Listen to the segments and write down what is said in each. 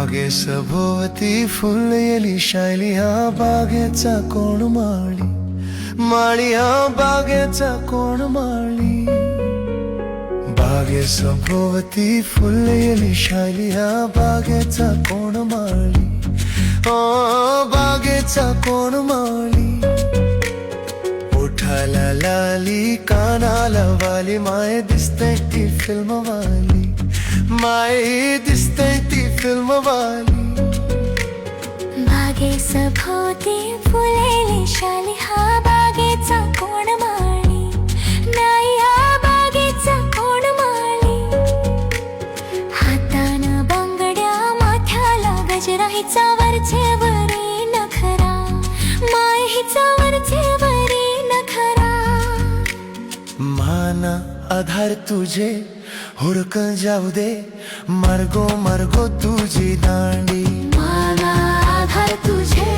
बागेसभोवती फुललेली शायली, हा बागेचा कोण माळी, माळी हा बागेचा कोण माळी. बागेसभोवती फुललेली शायली, हा बागेचा कोण माळी, ओ बागेचा कोण माळी. ओठाला लाली, कानाला वाली, माय दिसते ती फिल्म वाली, माय दिसते ती फिल्म वाली. बागेसभोवती फुललेली शाली, हा बागेचा कोण माळी, नाही हा बागेचा कोण माळी. हातानं बांगड्या, माथ्याला गजरा, हिचा वरचेवरी नखरा, माय हिचा वरचेवरी नखरा. माना आधार तुझे हुडक जाऊ दे, मरगो मरगो तुझी दांडी. माना आधार तुझे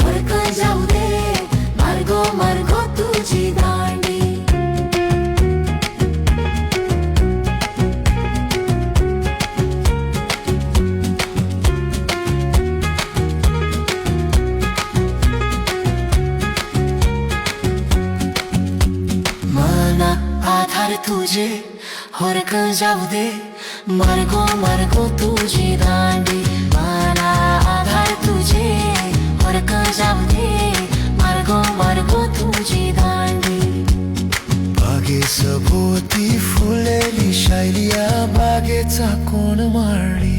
हुडक जाऊ दे, मरगो मरगो तुझी दांडी. माना आधार तुझे हुडक जाऊ दे, मरगो मरगो तुझी दांडी. माना आधार तुझे हुडक जाऊ दे, मरगो मरगो तुझी दांडी. बागेसभोवती फुललेली शायली, या बागेचा कोण माळी.